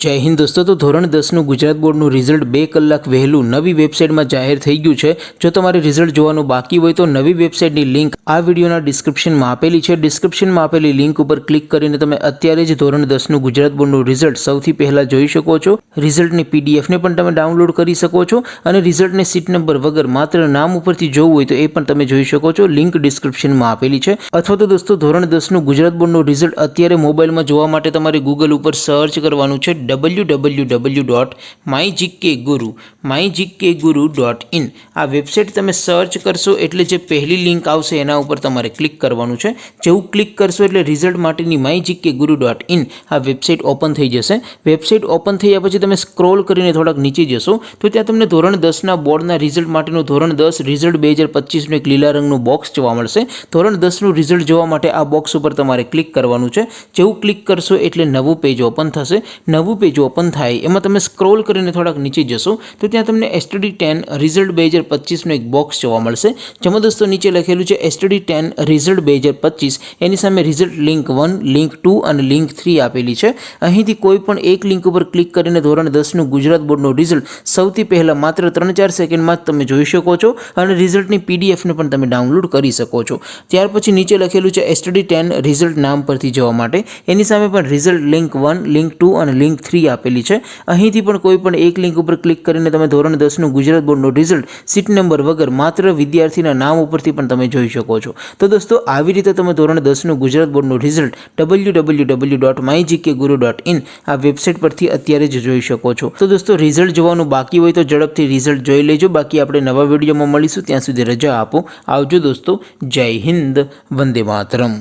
જય હિન્દ દોસ્તો। તો ધોરણ 10નું ગુજરાત બોર્ડનું રિઝલ્ટ 2 કલાક વહેલું નવી વેબસાઇટમાં જાહેર થઈ ગયું છે। જો તમારે રિઝલ્ટ જોવાનું બાકી હોય તો નવી વેબસાઇટની લિંક આ વિડીયોના ડિસ્ક્રિપ્શનમાં આપેલી છે। ડિસ્ક્રિપ્શનમાં આપેલી લિંક ઉપર ક્લિક કરીને તમે અત્યારે જ ધોરણ 10નું ગુજરાત બોર્ડનું રિઝલ્ટ સૌથી પહેલાં જોઈ શકો છો। રિઝલ્ટની પીડીએફને પણ તમે ડાઉનલોડ કરી શકો છો અને રિઝલ્ટને સીટ નંબર વગર માત્ર નામ ઉપરથી જોવું હોય તો એ પણ તમે જોઈ શકો છો। લિંક ડિસ્ક્રિપ્શનમાં આપેલી છે। અથવા તો દોસ્તો ધોરણ 10નું ગુજરાત બોર્ડનું રિઝલ્ટ અત્યારે મોબાઈલમાં જોવા માટે તમારે ગૂગલ ઉપર સર્ચ કરવાનું છે www.mygkguru.in। આ વેબસાઇટ તમે સર્ચ કરશો એટલે જે પહેલી લિંક આવશે એના ઉપર તમારે ક્લિક કરવાનું છે। જેવું ક્લિક કરશો એટલે રિઝલ્ટ માટેની mygkguru.in આ વેબસાઇટ ઓપન થઈ જશે। વેબસાઇટ ઓપન થયા પછી તમે સ્ક્રોલ કરીને થોડાક નીચે જશો તો ત્યાં તમને ધોરણ 10ના બોર્ડના રિઝલ્ટ માટેનું ધોરણ 10 રિઝલ્ટ 2025નું એક લીલા રંગનું બોક્સ જોવા મળશે। ધોરણ 10નું રિઝલ્ટ જોવા માટે આ બોક્સ ઉપર તમારે ક્લિક કરવાનું છે। જેવું ક્લિક કરશો એટલે નવું પેજ ઓપન થશે। નવું પેજ ઓપન થાય એમાં તમે સ્ક્રોલ કરીને થોડાક નીચે જશો તો ત્યાં તમને STD10 રિઝલ્ટ 2025નું એક બોક્સ જોવા મળશે। જેમાં દોસ્તો નીચે લખેલું છે STD10 રિઝલ્ટ 2025, એની સામે રિઝલ્ટ લિંક 1, લિંક 2 અને લિંક 3 આપેલી છે। અહીંથી કોઈ પણ એક લિંક ઉપર ક્લિક કરીને ધોરણ 10નું ગુજરાત બોર્ડનું રિઝલ્ટ સૌથી પહેલાં માત્ર 3-4 સેકન્ડમાં જ તમે જોઈ શકો છો અને રિઝલ્ટની પીડીએફને પણ તમે ડાઉનલોડ કરી શકો છો। ત્યાર પછી નીચે લખેલું છે STD10 રિઝલ્ટ નામ પરથી જવા માટે, એની સામે પણ રિઝલ્ટ લિંક 1, લિંક 2 અને લિંક 3 આપેલી છે। અહીંથી પણ કોઈ પણ એક લિંક ઉપર ક્લિક કરીને તમે ધોરણ 10નું ગુજરાત બોર્ડનું રિઝલ્ટ સીટ નંબર વગર માત્ર વિદ્યાર્થીના નામ ઉપરથી પણ તમે જોઈ શકો છો। તો દોસ્તો આવી રીતે તમે ધોરણ 10નું ગુજરાત બોર્ડનું રિઝલ્ટ www.mygkguru.in આ વેબસાઇટ પરથી અત્યારે જ જોઈ શકો છો। તો દોસ્તો રિઝલ્ટ જોવાનું બાકી હોય તો ઝડપથી રિઝલ્ટ જોઈ લેજો। બાકી આપણે નવા વિડીયોમાં મળીશું, ત્યાં સુધી રજા આપો। આવજો દોસ્તો। જય હિન્દ, વંદે માતરમ।